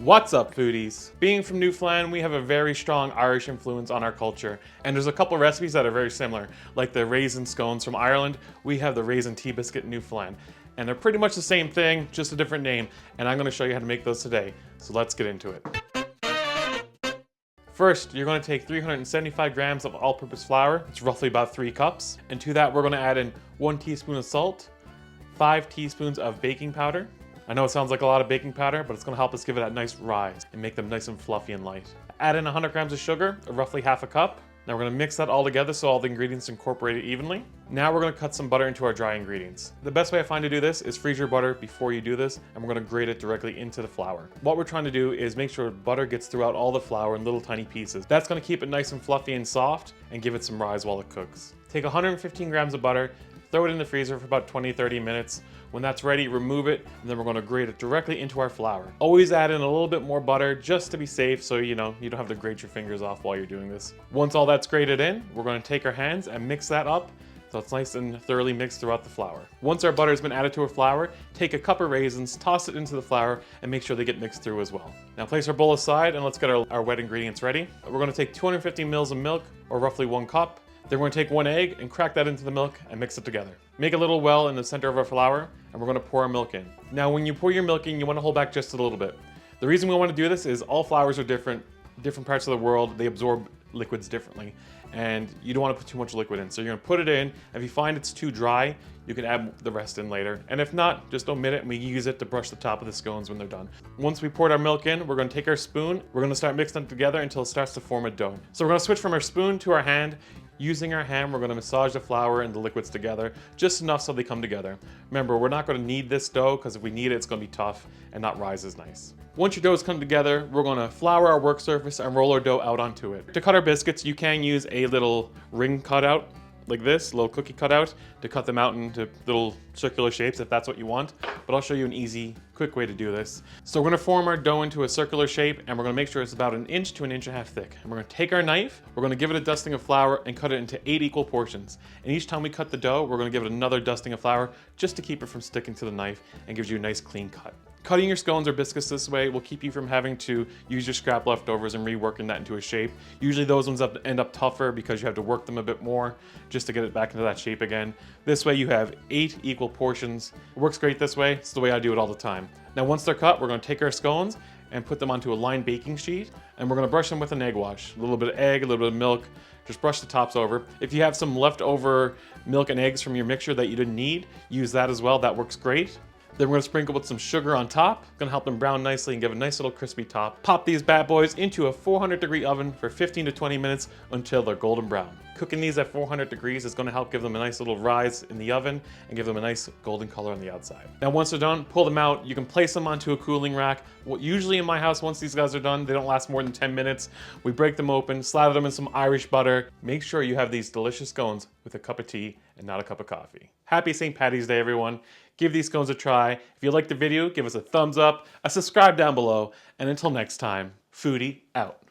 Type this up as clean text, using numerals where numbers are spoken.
What's up, foodies? Being from Newfoundland, we have a very strong Irish influence on our culture, and there's a couple recipes that are very similar, like the raisin scones from Ireland. We have the raisin tea biscuit in Newfoundland, and they're pretty much the same thing, just a different name, and I'm going to show you how to make those today. So let's get into it. First, you're going to take 375 grams of all-purpose flour. It's roughly about 3 cups, and to that we're going to add in 1 teaspoon of salt, 5 teaspoons of baking powder. I know it sounds like a lot of baking powder, but it's going to help us give it that nice rise and make them nice and fluffy and light. Add in 100 grams of sugar, or roughly half a cup. Now we're going to mix that all together so all the ingredients incorporate evenly. Now we're going to cut some butter into our dry ingredients. The best way I find to do this is freeze your butter before you do this, and we're going to grate it directly into the flour. What we're trying to do is make sure butter gets throughout all the flour in little tiny pieces. That's going to keep it nice and fluffy and soft and give it some rise while it cooks. Take 115 grams of butter, throw it in the freezer for about 20-30 minutes. When that's ready, remove it, and then we're going to grate it directly into our flour. Always add in a little bit more butter just to be safe, so you don't have to grate your fingers off while you're doing this. Once all that's grated in, we're going to take our hands and mix that up so it's nice and thoroughly mixed throughout the flour. Once our butter has been added to our flour, take a cup of raisins, toss it into the flour, and make sure they get mixed through as well. Now place our bowl aside and let's get our wet ingredients ready. We're going to take 250 mils of milk, or roughly 1 cup. Then we're going to take 1 egg and crack that into the milk and mix it together. Make a little well in the center of our flour, and we're going to pour our milk in. Now when you pour your milk in, you want to hold back just a little bit. The reason we want to do this is all flours are different parts of the world, they absorb liquids differently, and you don't want to put too much liquid in. So you're going to put it in. If you find it's too dry, you can add the rest in later. And if not, just omit it and we use it to brush the top of the scones when they're done. Once we poured our milk in, we're going to take our spoon. We're going to start mixing them together until it starts to form a dough. So we're going to switch from our spoon to our hand. Using our hand, we're going to massage the flour and the liquids together, just enough so they come together. Remember, we're not going to knead this dough, because if we knead it, it's going to be tough and not rise as nice. Once your dough's come together, we're going to flour our work surface and roll our dough out onto it. To cut our biscuits, you can use a little ring cutout, like this, a little cookie cutout, to cut them out into little circular shapes if that's what you want. But I'll show you an easy, quick way to do this. So we're going to form our dough into a circular shape, and we're going to make sure it's about 1 inch to 1.5 inches thick. And we're going to take our knife, we're going to give it a dusting of flour and cut it into 8 equal portions. And each time we cut the dough, we're going to give it another dusting of flour just to keep it from sticking to the knife and gives you a nice clean cut. Cutting your scones or biscuits this way will keep you from having to use your scrap leftovers and reworking that into a shape. Usually those ones end up tougher because you have to work them a bit more just to get it back into that shape again. This way you have 8 equal portions. It works great this way. It's the way I do it all the time. Now once they're cut, we're going to take our scones and put them onto a lined baking sheet, and we're going to brush them with an egg wash. A little bit of egg, a little bit of milk. Just brush the tops over. If you have some leftover milk and eggs from your mixture that you didn't need, use that as well. That works great. Then we're going to sprinkle with some sugar on top. Going to help them brown nicely and give a nice little crispy top. Pop these bad boys into a 400-degree oven for 15 to 20 minutes until they're golden brown. Cooking these at 400 degrees is going to help give them a nice little rise in the oven and give them a nice golden color on the outside. Now once they're done, pull them out. You can place them onto a cooling rack. Usually in my house, once these guys are done, they don't last more than 10 minutes. We break them open, slather them in some Irish butter. Make sure you have these delicious scones with a cup of tea and not a cup of coffee. Happy St. Patty's Day, everyone. Give these scones a try. If you liked the video, give us a thumbs up, a subscribe down below, and until next time, foodie out.